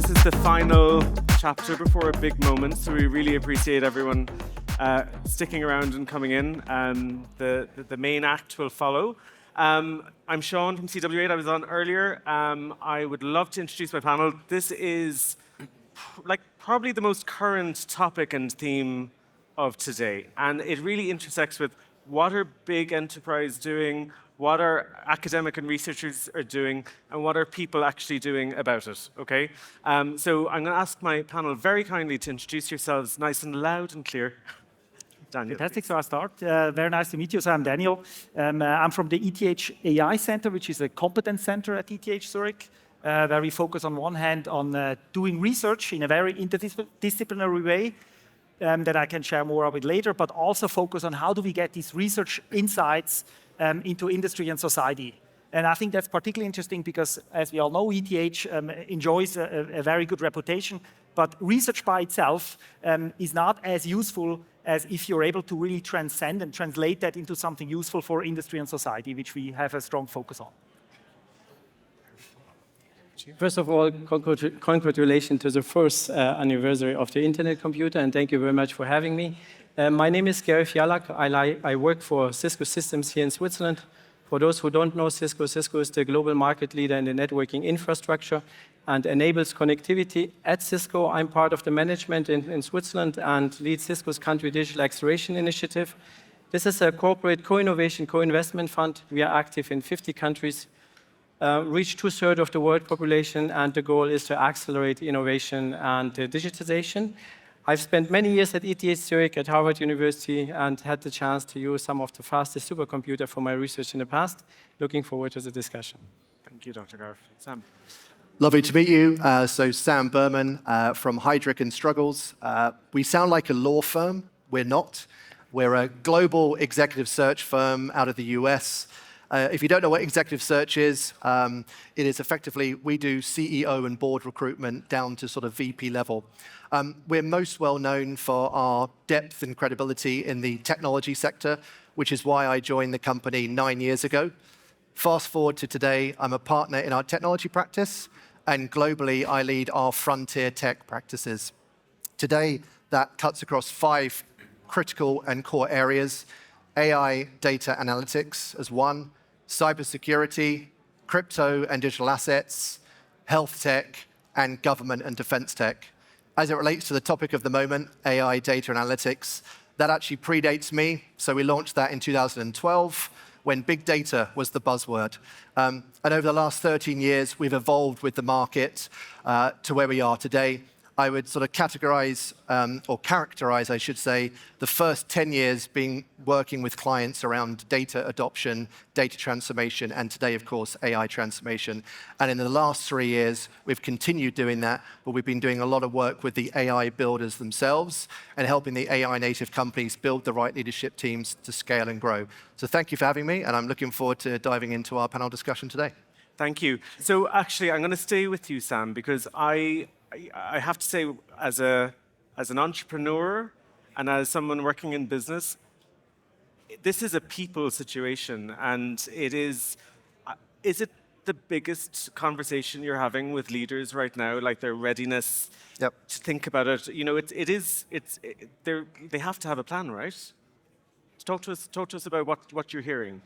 this is the final chapter before a big moment, so we really appreciate everyone sticking around and coming in. The main act will follow. I'm Sean from CW8. I was on earlier. I would love to introduce my panel. This is probably the most current topic and theme of today, and it really intersects with what are big enterprise doing, what are academic and researchers are doing, and what are people actually doing about it, okay? So I'm going to ask my panel very kindly to introduce yourselves nice and loud and clear. Daniel. Fantastic, so I start. Very nice to meet you. So I'm Daniel. I'm from the ETH AI Center, which is a competence center at ETH Zurich, where we focus on one hand on doing research in a very interdisciplinary way, that I can share more of it later, but also focus on how do we get these research insights into industry and society. And I think that's particularly interesting because, as we all know, ETH enjoys a very good reputation, but research by itself is not as useful as if you're able to really transcend and translate that into something useful for industry and society, which we have a strong focus on. First of all, congratulations to the first anniversary of the Internet Computer, and thank you very much for having me. My name is Garif Yalak. I work for Cisco Systems here in Switzerland. For those who don't know Cisco, Cisco is the global market leader in the networking infrastructure and enables connectivity at Cisco. I'm part of the management in Switzerland and lead Cisco's country digital acceleration initiative. This is a corporate co-innovation, co-investment fund. We are active in 50 countries. Reach 2/3 of the world population, and the goal is to accelerate innovation and digitization. I've spent many years at ETH Zurich, at Harvard University, and had the chance to use some of the fastest supercomputer for my research in the past. Looking forward to the discussion. Thank you, Dr. Garif. Sam. Lovely to meet you. So Sam Burman from Heidrick Struggles. We sound like a law firm. We're not. We're a global executive search firm out of the US. If you don't know what executive search is, it is effectively, we do CEO and board recruitment down to sort of VP level. We're most well known for our depth and credibility in the technology sector, which is why I joined the company 9 years ago. Fast forward to today, I'm a partner in our technology practice, and globally, I lead our frontier tech practices. Today, that cuts across 5 critical and core areas: AI, data analytics as one, cybersecurity, crypto and digital assets, health tech, and government and defense tech. As it relates to the topic of the moment, AI, data analytics, that actually predates me. So we launched that in 2012 when big data was the buzzword. And over the last 13 years, we've evolved with the market to where we are today. I would sort of categorize, or characterize, I should say, the first 10 years being working with clients around data adoption, data transformation, and today, of course, AI transformation. And in the last 3 years, we've continued doing that, but we've been doing a lot of work with the AI builders themselves and helping the AI native companies build the right leadership teams to scale and grow. So thank you for having me, and I'm looking forward to diving into our panel discussion today. Thank you. So actually, I'm going to stay with you, Sam, because I have to say, as an entrepreneur and as someone working in business, this is a people situation, and is it the biggest conversation you're having with leaders right now, like their readiness to think about it? You know, they have to have a plan, right? Talk to us about what you're hearing.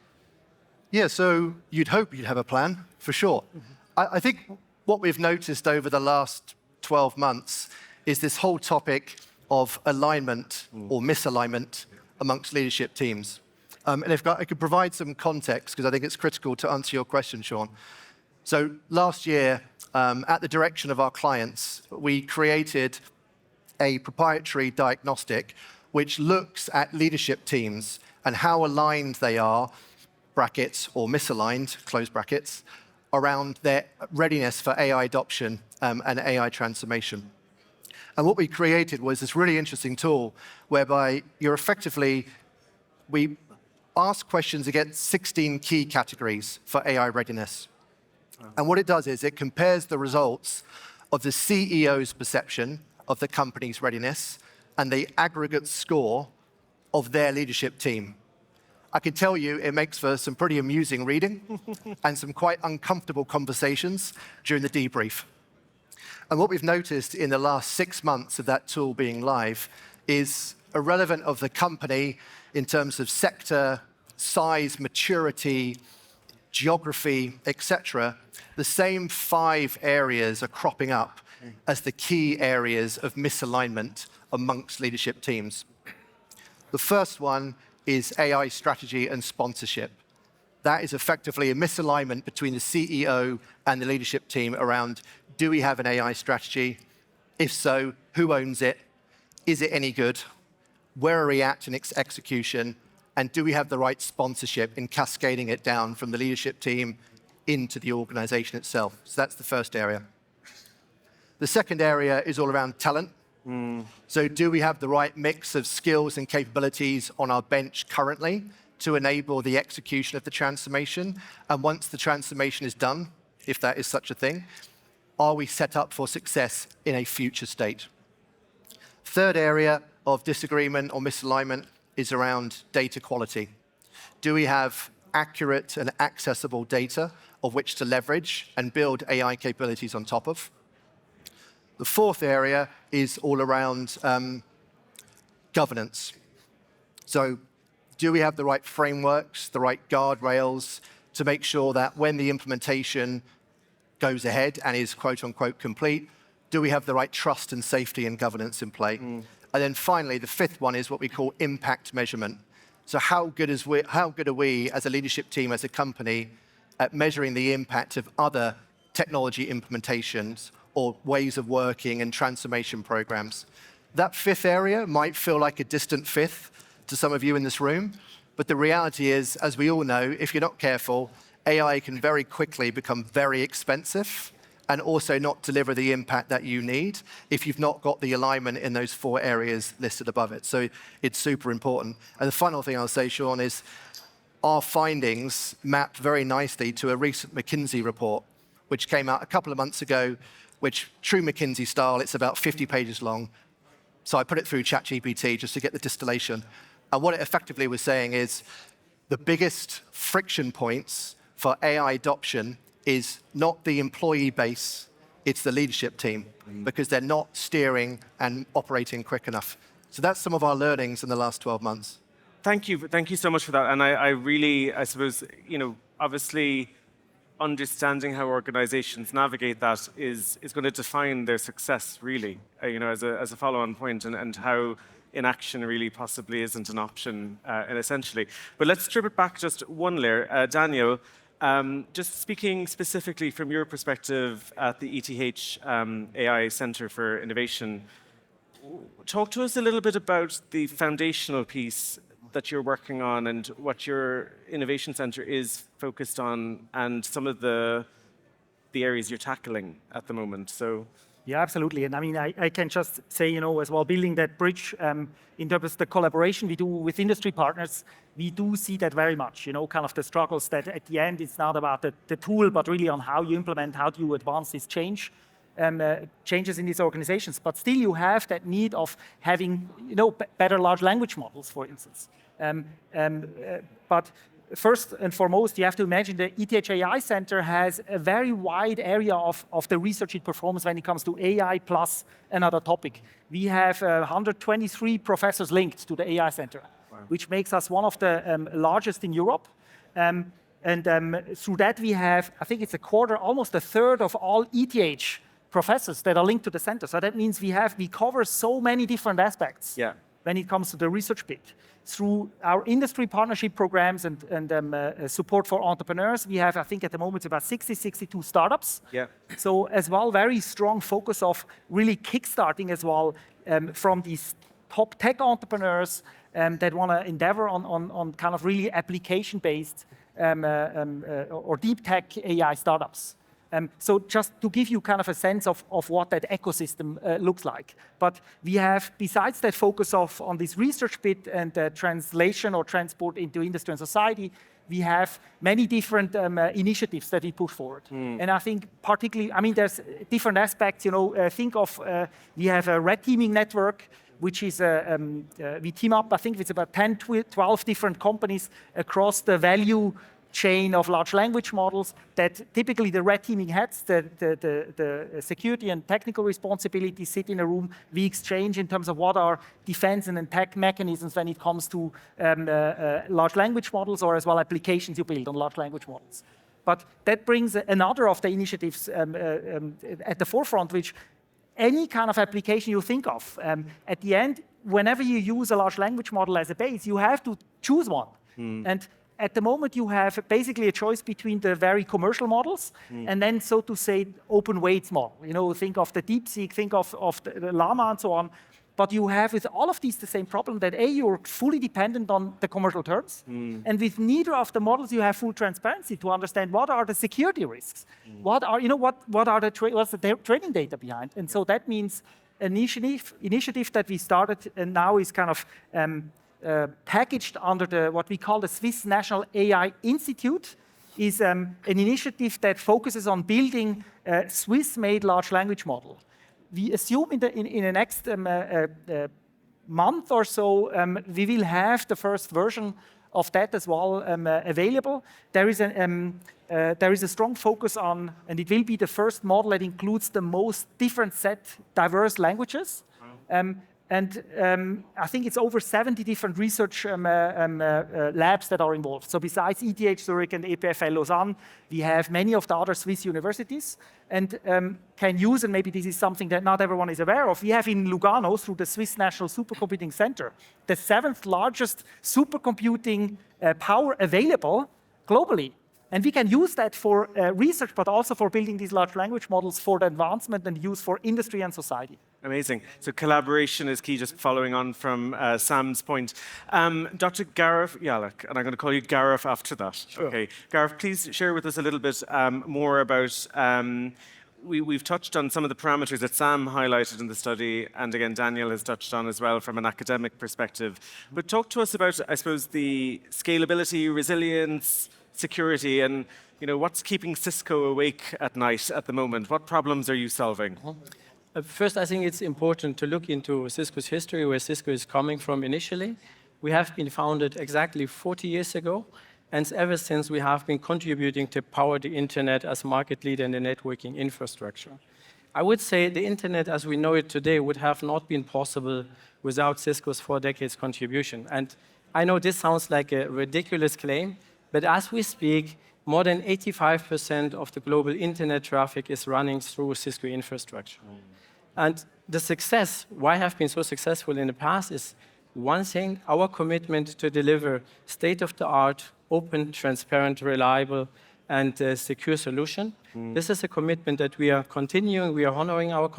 Yeah, so you'd hope you'd have a plan, for sure. I think what we've noticed over the last 12 months is this whole topic of alignment or misalignment amongst leadership teams. And if I could provide some context, because I think it's critical to answer your question, Sean. So last year, at the direction of our clients, we created a proprietary diagnostic which looks at leadership teams and how aligned they are, brackets, or misaligned, close brackets, around their readiness for AI adoption and AI transformation. And what we created was this really interesting tool whereby we ask questions against 16 key categories for AI readiness. And what it does is it compares the results of the CEO's perception of the company's readiness and the aggregate score of their leadership team. I can tell you it makes for some pretty amusing reading and some quite uncomfortable conversations during the debrief. And what we've noticed in the last 6 months of that tool being live is irrelevant of the company in terms of sector, size, maturity, geography, etc., the same 5 areas are cropping up as the key areas of misalignment amongst leadership teams. The first one is AI strategy and sponsorship. That is effectively a misalignment between the CEO and the leadership team around, do we have an AI strategy? If so, who owns it? Is it any good? Where are we at in its execution? And do we have the right sponsorship in cascading it down from the leadership team into the organization itself? So that's the first area. The second area is all around talent. So do we have the right mix of skills and capabilities on our bench currently to enable the execution of the transformation? And once the transformation is done, if that is such a thing, are we set up for success in a future state? Third area of disagreement or misalignment is around data quality. Do we have accurate and accessible data of which to leverage and build AI capabilities on top of? The fourth area is all around governance. So do we have the right frameworks, the right guardrails to make sure that when the implementation goes ahead and is quote unquote complete, do we have the right trust and safety and governance in play? And then finally, the fifth one is what we call impact measurement. So how good are we as a leadership team, as a company, at measuring the impact of other technology implementations or ways of working and transformation programs? That fifth area might feel like a distant fifth to some of you in this room, but the reality is, as we all know, if you're not careful, AI can very quickly become very expensive and also not deliver the impact that you need if you've not got the alignment in those 4 areas listed above it. So it's super important. And the final thing I'll say, Sean, is our findings map very nicely to a recent McKinsey report, which came out a couple of months ago, which, true McKinsey style, it's about 50 pages long. So I put it through ChatGPT just to get the distillation. And what it effectively was saying is the biggest friction points for AI adoption is not the employee base, it's the leadership team, because they're not steering and operating quick enough. So that's some of our learnings in the last 12 months. Thank you so much for that. And I suppose, obviously, understanding how organizations navigate that is going to define their success, really, as a follow-on point, and how inaction really possibly isn't an option, and essentially. But let's strip it back just one layer. Daniel, just speaking specifically from your perspective at the ETH AI Center for Innovation, talk to us a little bit about the foundational piece that you're working on and what your innovation center is focused on and some of the areas you're tackling at the moment. So. Yeah, absolutely. And I mean, I can just say, as well, building that bridge in terms of the collaboration we do with industry partners, we do see that very much, kind of the struggles that at the end it's not about the tool, but really on how you implement, how do you advance this changes in these organizations. But still you have that need of having, better large language models, for instance. But first and foremost, you have to imagine the ETH AI Center has a very wide area of the research it performs when it comes to AI plus another topic. We have 123 professors linked to the AI Center, wow, which makes us one of the largest in Europe. And through that we have, I think it's a quarter, almost a third of all ETH professors that are linked to the center. So that means we cover so many different aspects, yeah, when it comes to the research bit. Through our industry partnership programs and support for entrepreneurs, we have, I think at the moment, about 62 startups. Yeah. So as well, very strong focus of really kickstarting as well from these top tech entrepreneurs that want to endeavor on kind of really application-based or deep tech AI startups. So just to give you kind of a sense of what that ecosystem looks like. But we have, besides that focus on this research bit and translation or transport into industry and society, we have many different initiatives that we push forward. And I think particularly, I mean, there's different aspects, think of, we have a red teaming network, which is, we team up, I think it's about 10, 12 different companies across the value chain of large language models that typically the red teaming heads, the security and technical responsibilities sit in a room. We exchange in terms of what are defense and attack mechanisms when it comes to large language models or as well applications you build on large language models. But that brings another of the initiatives at the forefront, which any kind of application you think of, at the end, whenever you use a large language model as a base, you have to choose one. And at the moment, you have basically a choice between the very commercial models and then, so to say, open weights model. You know, think of the DeepSeek, think of the Llama and so on. But you have with all of these the same problem that A, you're fully dependent on the commercial terms, and with neither of the models you have full transparency to understand what are the security risks, what are what's the training data behind, and so that means an initiative that we started and now is kind of packaged under what we call the Swiss National AI Institute, is an initiative that focuses on building a Swiss-made large language model. We assume in the next month or so, we will have the first version of that as well available. There is a strong focus on, and it will be the first model that includes the most diverse languages. I think it's over 70 different research labs that are involved. So besides ETH Zurich and EPFL Lausanne, we have many of the other Swiss universities and can use, and maybe this is something that not everyone is aware of, we have in Lugano, through the Swiss National Supercomputing Center, the 7th largest supercomputing power available globally. And we can use that for research, but also for building these large language models for the advancement and use for industry and society. Amazing. So collaboration is key, just following on from Sam's point. Dr. Garif Yalak, and I'm going to call you Garif after that. Sure. Okay. Garif, please share with us a little bit more about, we've touched on some of the parameters that Sam highlighted in the study, and again, Daniel has touched on as well from an academic perspective. But talk to us about, I suppose, the scalability, resilience, security, and what's keeping Cisco awake at night at the moment? What problems are you solving? First, I think it's important to look into Cisco's history, where Cisco is coming from initially. We have been founded exactly 40 years ago, and ever since we have been contributing to power the internet as market leader in the networking infrastructure. I would say the internet as we know it today would have not been possible without Cisco's 4 decades contribution. And I know this sounds like a ridiculous claim, but as we speak, more than 85% of the global internet traffic is running through Cisco infrastructure. And the success, why have been so successful in the past, is one thing, our commitment to deliver state-of-the-art, open, transparent, reliable, and secure solution. This is a commitment that we are continuing. We are honoring our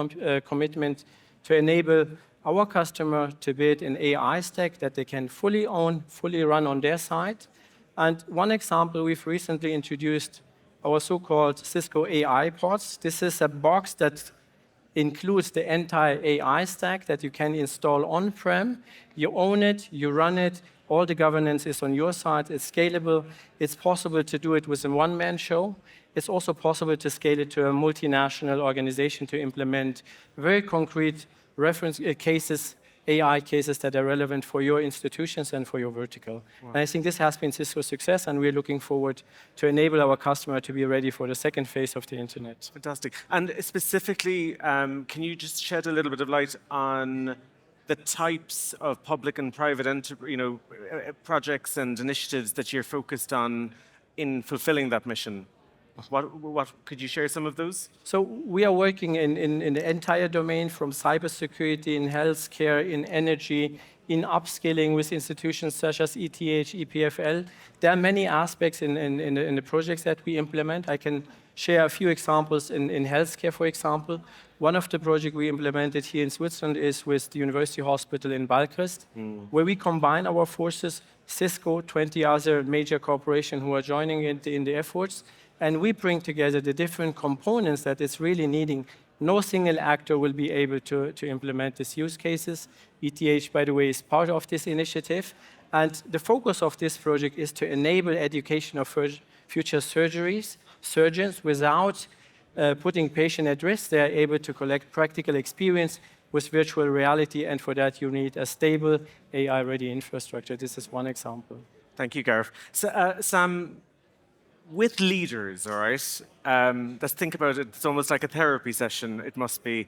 commitment to enable our customer to build an AI stack that they can fully own, fully run on their side. And one example, we've recently introduced our so-called Cisco AI pods. This is a box that includes the entire AI stack that you can install on-prem. You own it, you run it, all the governance is on your side, it's scalable, it's possible to do it with a one-man show. It's also possible to scale it to a multinational organization to implement very concrete reference cases, AI cases that are relevant for your institutions and for your vertical. Wow. And I think this has been Cisco's success, and we're looking forward to enable our customer to be ready for the second phase of the internet. Fantastic. And specifically, can you just shed a little bit of light on the types of public and private projects and initiatives that you're focused on in fulfilling that mission? What could you share some of those? So we are working in the entire domain, from cybersecurity, in healthcare, in energy, in upskilling with institutions such as ETH, EPFL. There are many aspects in the projects that we implement. I can share a few examples in healthcare, for example. One of the projects we implemented here in Switzerland is with the University Hospital in Balkrest, where we combine our forces, Cisco, 20 other major corporations who are joining in the efforts, and we bring together the different components that it's really needing. No single actor will be able to implement these use cases. ETH, by the way, is part of this initiative. And the focus of this project is to enable education of future surgeons without putting patient at risk. They are able to collect practical experience with virtual reality, and for that you need a stable AI-ready infrastructure. This is one example. Thank you, Garif. So, Sam, with leaders, all right, let's think about it. It's almost like a therapy session. It must be.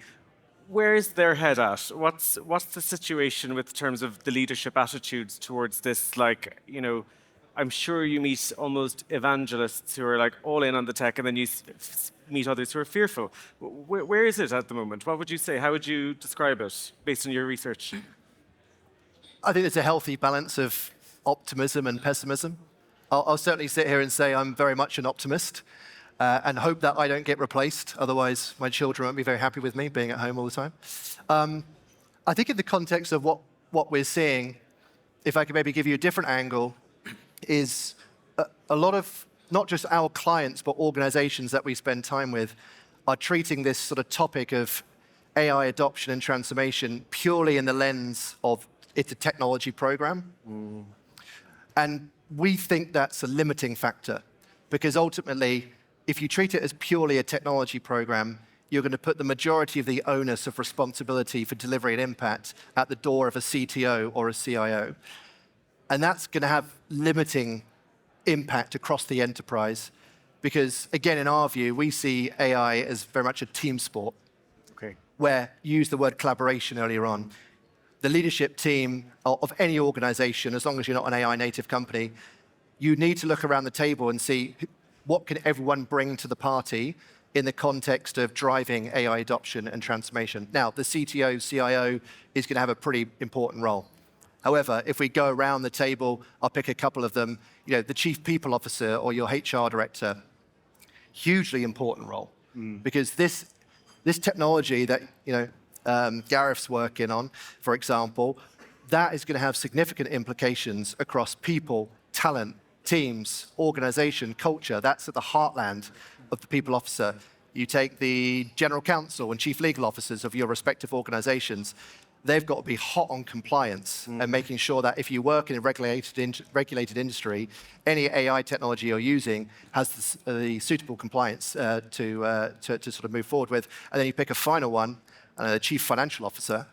Where's their head at? What's the situation with terms of the leadership attitudes towards this? Like, you know, I'm sure you meet almost evangelists who are like all in on the tech, and then you meet others who are fearful. Where is it at the moment? What would you say? How would you describe it based on your research? I think there's a healthy balance of optimism and pessimism. I'll certainly sit here and say I'm very much an optimist and hope that I don't get replaced. Otherwise, my children won't be very happy with me being at home all the time. I think in the context of what we're seeing, if I could maybe give you a different angle, is a lot of not just our clients, but organizations that we spend time with are treating this sort of topic of AI adoption and transformation purely in the lens of it's a technology program. And we think that's a limiting factor because ultimately, if you treat it as purely a technology program, you're going to put the majority of the onus of responsibility for delivery and impact at the door of a CTO or a CIO. And that's going to have limiting impact across the enterprise because, again, in our view, we see AI as very much a team sport. Okay. Where you used the word collaboration earlier on. The leadership team of any organization, as long as you're not an AI native company, you need to look around the table and see what can everyone bring to the party in the context of driving AI adoption and transformation. Now, the CTO, CIO is going to have a pretty important role. However, if we go around the table, I'll pick a couple of them. You know, the chief people officer or your HR director, hugely important role because this technology that Garif's working on, for example, that is going to have significant implications across people, talent, teams, organization, culture. That's at the heartland of the people officer. You take the general counsel and chief legal officers of your respective organizations. They've got to be hot on compliance and making sure that if you work in a regulated industry, any AI technology you're using has the suitable compliance to sort of move forward with. And then you pick a final one, the chief financial officer.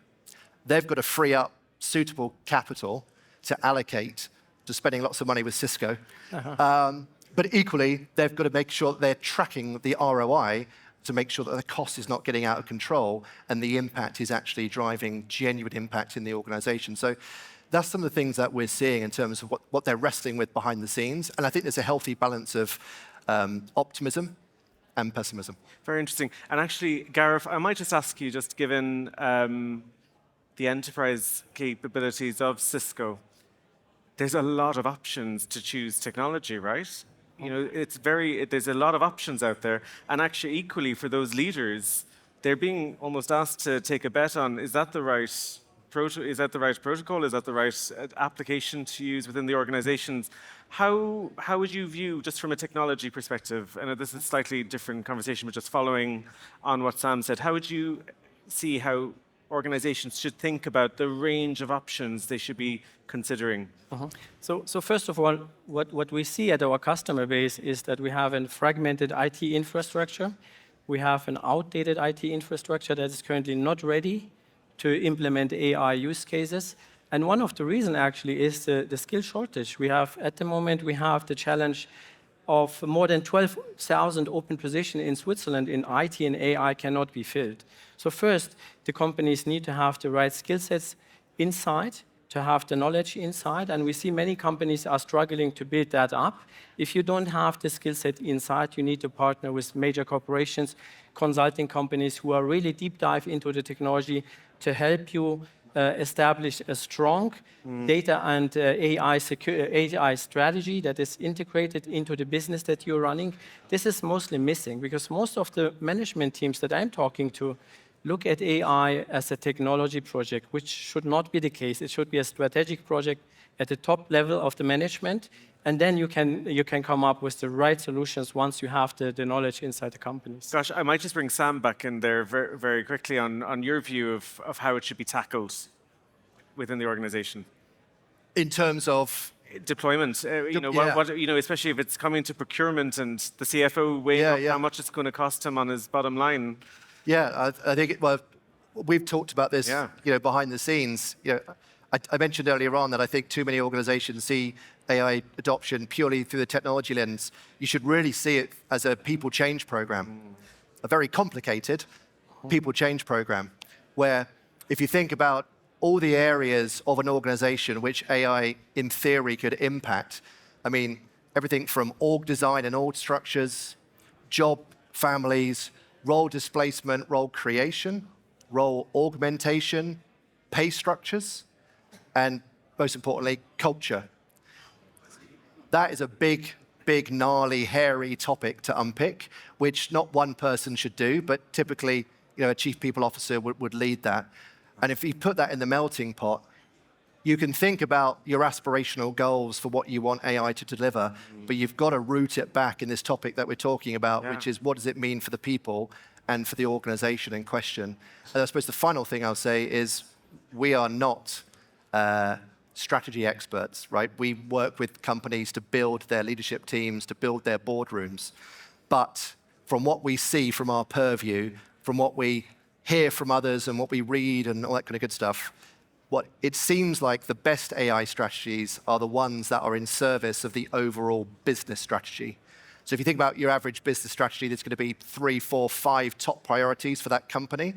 They've got to free up suitable capital to allocate to spending lots of money with Cisco. But equally, they've got to make sure that they're tracking the ROI to make sure that the cost is not getting out of control and the impact is actually driving genuine impact in the organization. So that's some of the things that we're seeing in terms of what they're wrestling with behind the scenes. And I think there's a healthy balance of optimism and pessimism. Very interesting. And actually, Garif, I might just ask you, just given the enterprise capabilities of Cisco, there's a lot of options to choose technology, right? You know, there's a lot of options out there. And actually, equally, for those leaders, they're being almost asked to take a bet on, is that the right protocol? Is that the right application to use within the organizations? How would you view, just from a technology perspective, and this is a slightly different conversation, but just following on what Sam said, how would you see how organizations should think about the range of options they should be considering? So first of all, what we see at our customer base is that we have a fragmented IT infrastructure. We have an outdated IT infrastructure that is currently not ready to implement AI use cases. And one of the reasons actually is the skill shortage. At the moment, we have the challenge of more than 12,000 open positions in Switzerland in IT and AI cannot be filled. So first, the companies need to have the right skill sets inside, to have the knowledge inside, and we see many companies are struggling to build that up. If you don't have the skill set inside, you need to partner with major corporations, consulting companies who are really deep dive into the technology to help you establish a strong data and AI strategy that is integrated into the business that you're running. This is mostly missing because most of the management teams that I'm talking to look at AI as a technology project, which should not be the case. It should be a strategic project at the top level of the management, and then you can come up with the right solutions once you have the knowledge inside the companies. Gosh, I might just bring Sam back in there very, very quickly on your view of how it should be tackled within the organization. In terms of deployment, especially if it's coming to procurement and the CFO weighing up how much it's going to cost him on his bottom line. Yeah, I think we've talked about this, behind the scenes. I mentioned earlier on that I think too many organizations see AI adoption purely through the technology lens. You should really see it as a people change program, a very complicated people change program, where if you think about all the areas of an organization which AI in theory could impact, I mean, everything from org design and org structures, job families, role displacement, role creation, role augmentation, pay structures, and most importantly, culture. That is a big, big, gnarly, hairy topic to unpick, which not one person should do, but typically, a chief people officer would lead that. And if you put that in the melting pot, you can think about your aspirational goals for what you want AI to deliver, but you've got to root it back in this topic that we're talking about, which is what does it mean for the people and for the organization in question. And I suppose the final thing I'll say is we are not strategy experts, right? We work with companies to build their leadership teams, to build their boardrooms. But from what we see from our purview, from what we hear from others and what we read and all that kind of good stuff, what it seems like the best AI strategies are the ones that are in service of the overall business strategy. So if you think about your average business strategy, there's going to be 3, 4, 5 top priorities for that company.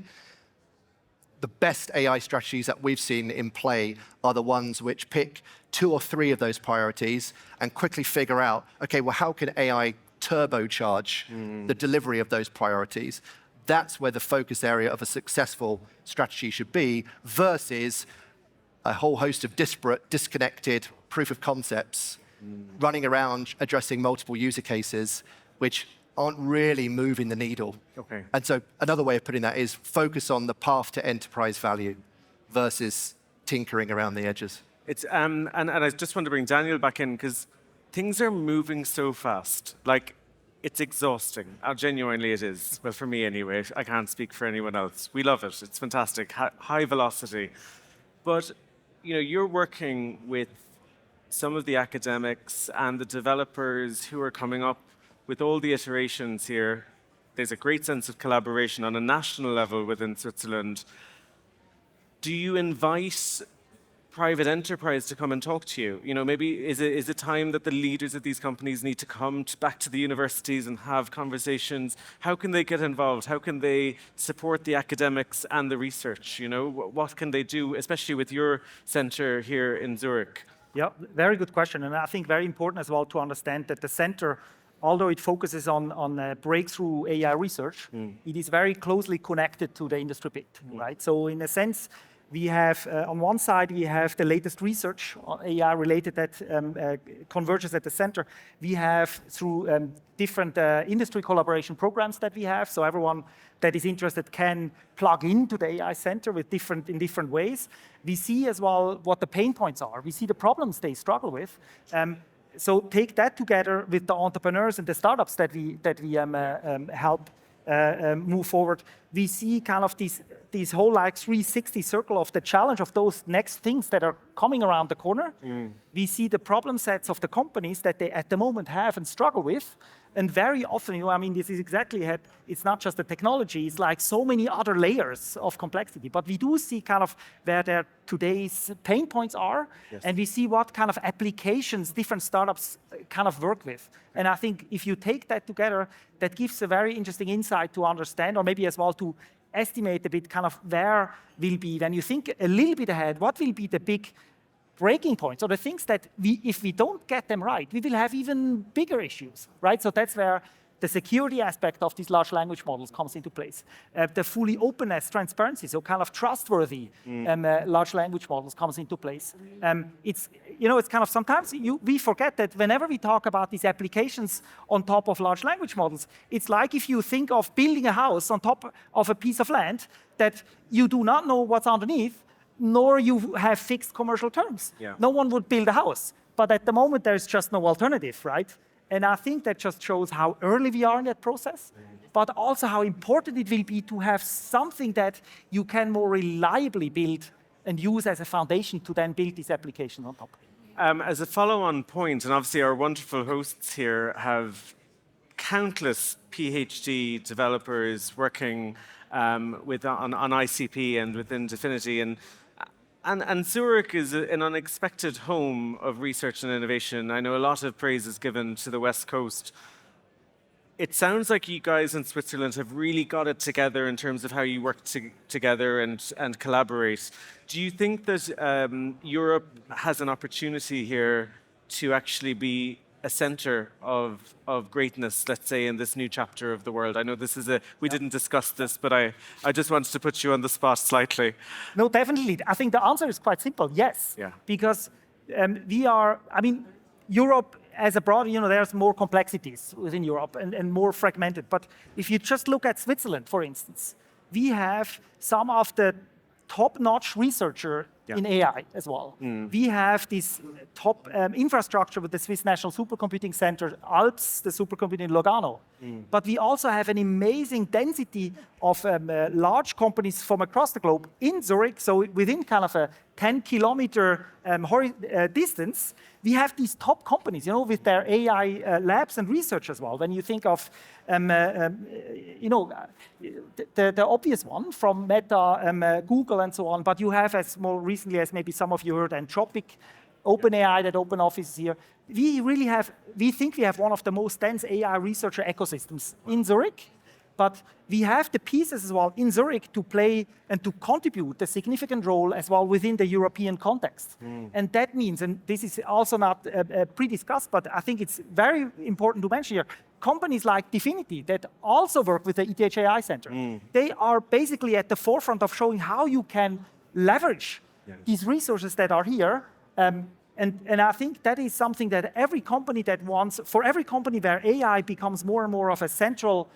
The best AI strategies that we've seen in play are the ones which pick 2 or 3 of those priorities and quickly figure out, okay, well, how can AI turbocharge the delivery of those priorities? That's where the focus area of a successful strategy should be, versus a whole host of disparate, disconnected proof of concepts running around addressing multiple user cases, which aren't really moving the needle. Okay. And so another way of putting that is focus on the path to enterprise value versus tinkering around the edges. It's and I just want to bring Daniel back in because things are moving so fast. Like, it's exhausting. Genuinely it is. Well, for me anyway. I can't speak for anyone else. We love it. It's fantastic. High velocity. But, you're working with some of the academics and the developers who are coming up with all the iterations here. There's a great sense of collaboration on a national level within Switzerland. Do you invite private enterprise to come and talk to you? Maybe is it time that the leaders of these companies need to come back to the universities and have conversations? How can they get involved? How can they support the academics and the research? What can they do, especially with your center here in Zurich? Yeah, very good question. And I think very important as well to understand that the center, although it focuses on breakthrough AI research, it is very closely connected to the industry bit, right? So in a sense, we have, on one side, we have the latest research on AI related that converges at the center. We have through different industry collaboration programs that we have. So everyone that is interested can plug into the AI center in different ways. We see as well what the pain points are. We see the problems they struggle with. So take that together with the entrepreneurs and the startups that we help move forward. We see kind of this whole 360 circle of the challenge of those next things that are coming around the corner. We see the problem sets of the companies that they at the moment have and struggle with. And very often, this is exactly it. It's not just the technology, it's like so many other layers of complexity. But we do see kind of where their today's pain points are, and we see what kind of applications different startups kind of work with. And I think if you take that together, that gives a very interesting insight to understand, or maybe as well to estimate a bit kind of where will be, when you think a little bit ahead, what will be the big breaking points, or the things that if we don't get them right, we will have even bigger issues, right? So that's where the security aspect of these large language models comes into place. The fully openness, transparency, so kind of trustworthy large language models comes into place. It's kind of sometimes we forget that whenever we talk about these applications on top of large language models, it's like if you think of building a house on top of a piece of land that you do not know what's underneath, nor you have fixed commercial terms. Yeah. No one would build a house. But at the moment, there's just no alternative, right? And I think that just shows how early we are in that process, but also how important it will be to have something that you can more reliably build and use as a foundation to then build these applications on top. As a follow-on point, and obviously our wonderful hosts here have countless PhD developers working on ICP and within Definity. And And Zurich is an unexpected home of research and innovation. I know a lot of praise is given to the West Coast. It sounds like you guys in Switzerland have really got it together in terms of how you work together and collaborate. Do you think that Europe has an opportunity here to actually be a center of greatness, let's say, in this new chapter of the world? I know this is we didn't discuss this, but I just wanted to put you on the spot slightly. No, definitely. I think the answer is quite simple. Yes. Yeah. Because Europe as a broad, there's more complexities within Europe and more fragmented. But if you just look at Switzerland, for instance, we have some of the top-notch researcher in AI as well. We have this top infrastructure with the Swiss National Supercomputing Center, ALPS, the supercomputer in Lugano. But we also have an amazing density of large companies from across the globe in Zurich. So within kind of a 10-kilometer distance, we have these top companies, with their AI labs and research as well. When you think of, the obvious one from Meta, Google, and so on, but you have, as more recently as maybe some of you heard, Anthropic, OpenAI, that open office is here. We think we have one of the most dense AI researcher ecosystems in Zurich. But we have the pieces as well in Zurich to play and to contribute a significant role as well within the European context. And that means, and this is also not pre-discussed, but I think it's very important to mention here, companies like Definity that also work with the ETH AI Center, they are basically at the forefront of showing how you can leverage these resources that are here. And I think that is something that every company for every company where AI becomes more and more of a central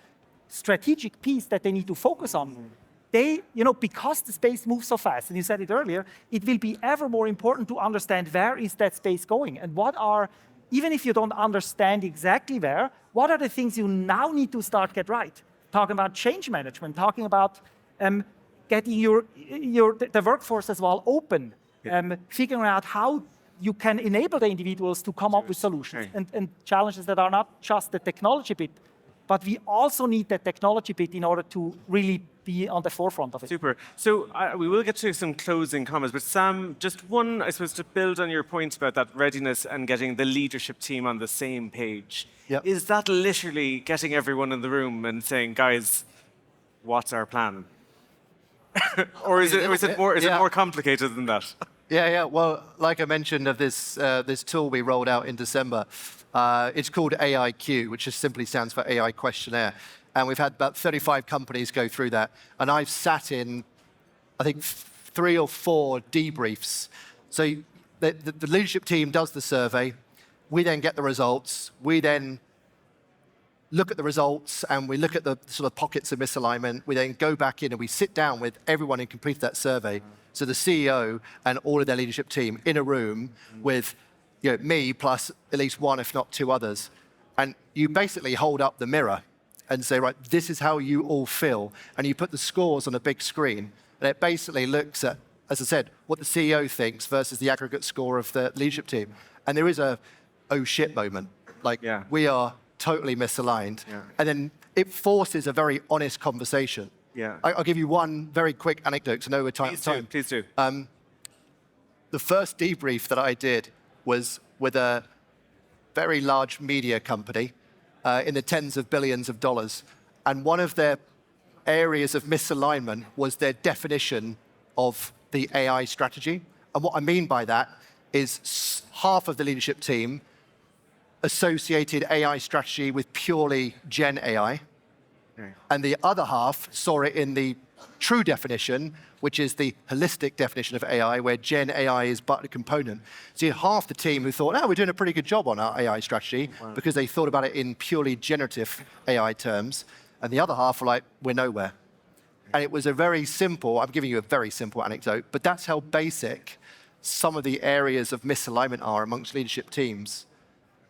strategic piece that they need to focus on, because the space moves so fast, and you said it earlier, it will be ever more important to understand where is that space going and even if you don't understand exactly where, what are the things you now need to get right? Talking about change management, talking about getting the workforce as well open, figuring out how you can enable the individuals to come up with solutions and challenges that are not just the technology bit, but we also need the technology bit in order to really be on the forefront of it. Super. So we will get to some closing comments, but Sam, just one, I suppose, to build on your point about that readiness and getting the leadership team on the same page. Yep. Is that literally getting everyone in the room and saying, guys, what's our plan? Or is it more complicated than that? Yeah. Well, like I mentioned of this tool we rolled out in December, it's called AIQ, which just simply stands for AI Questionnaire. And we've had about 35 companies go through that. And I've sat in, I think, 3 or 4 debriefs. So the leadership team does the survey. We then get the results. We then look at the results and we look at the sort of pockets of misalignment. We then go back in and we sit down with everyone who completed that survey. So the CEO and all of their leadership team in a room with me plus at least 1, if not 2 others. And you basically hold up the mirror and say, right, this is how you all feel. And you put the scores on a big screen. And it basically looks at, as I said, what the CEO thinks versus the aggregate score of the leadership team. And there is a oh shit moment. We are totally misaligned. Yeah. And then it forces a very honest conversation. Yeah. I'll give you one very quick anecdote to know we're time. Please do. The first debrief that I did was with a very large media company in the tens of billions of dollars. And one of their areas of misalignment was their definition of the AI strategy. And what I mean by that is half of the leadership team associated AI strategy with purely Gen AI. And the other half saw it in the true definition, which is the holistic definition of AI, where Gen AI is but a component. So you had half the team who thought, we're doing a pretty good job on our AI strategy, because they thought about it in purely generative AI terms. And the other half were like, we're nowhere. And it was a very simple, I'm giving you a very simple anecdote, but that's how basic some of the areas of misalignment are amongst leadership teams,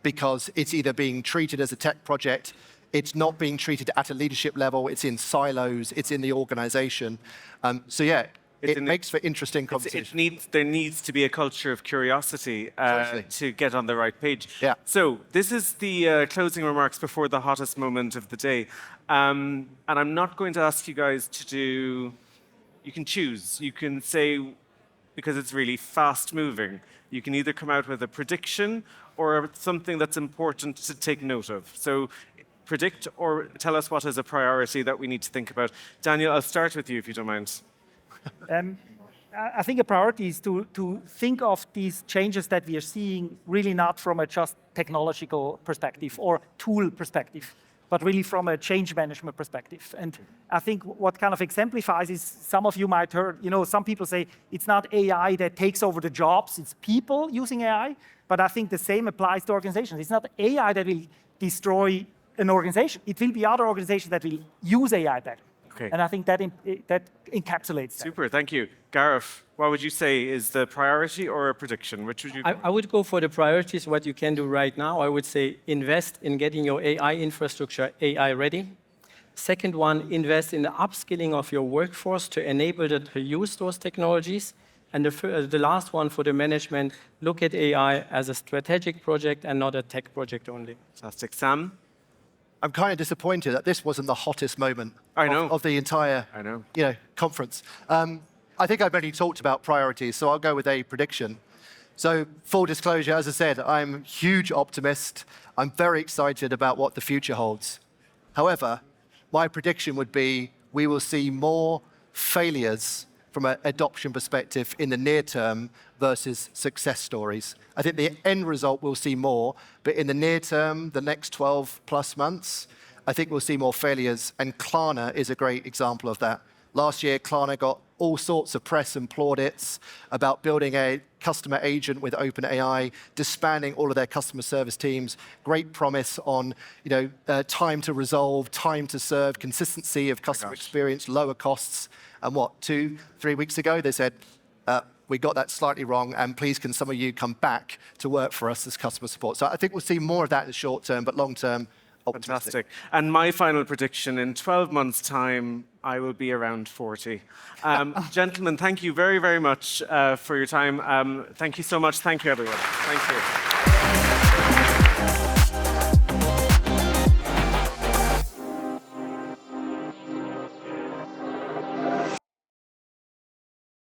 because it's either being treated as a tech project, it's not being treated at a leadership level, it's in silos, it's in the organization. It makes for interesting conversation. There needs to be a culture of curiosity to get on the right page. Yeah. So this is the closing remarks before the hottest moment of the day. And I'm not going to ask you guys to do, you can choose. You can say because it's really fast moving. You can either come out with a prediction or something that's important to take note of. So predict or tell us what is a priority that we need to think about. Daniel, I'll start with you if you don't mind. I think a priority is to think of these changes that we are seeing really not from a just technological perspective or tool perspective, but really from a change management perspective. And I think what kind of exemplifies is, some of you might heard, some people say it's not AI that takes over the jobs, it's people using AI, but I think the same applies to organizations. It's not AI that will destroy an organization, it will be other organizations that will use AI better. Okay. And I think that encapsulates that. Super, thank you. Garif, what would you say is the priority or a prediction? Which would you? I would go for the priorities, what you can do right now. I would say invest in getting your AI infrastructure AI ready. Second one, invest in the upskilling of your workforce to enable them to use those technologies. And the last one for the management, look at AI as a strategic project and not a tech project only. Fantastic. Sam? I'm kind of disappointed that this wasn't the hottest moment of the entire conference. I think I've only talked about priorities, so I'll go with a prediction. So full disclosure, as I said, I'm a huge optimist. I'm very excited about what the future holds. However, my prediction would be we will see more failures from an adoption perspective in the near term versus success stories. I think the end result we'll see more, but in the near term, the next 12 plus months, I think we'll see more failures, and Klarna is a great example of that. Last year, Klarna got all sorts of press and plaudits about building a customer agent with OpenAI, disbanding all of their customer service teams. Great promise on time to resolve, time to serve, consistency of customer experience, lower costs. And 2-3 weeks ago, they said, we got that slightly wrong, and please can some of you come back to work for us as customer support. So I think we'll see more of that in the short term, but long term, optimistic. Fantastic. And my final prediction, in 12 months' time, I will be around 40. Gentlemen, thank you very, very much for your time. Thank you so much. Thank you, everyone. Thank you.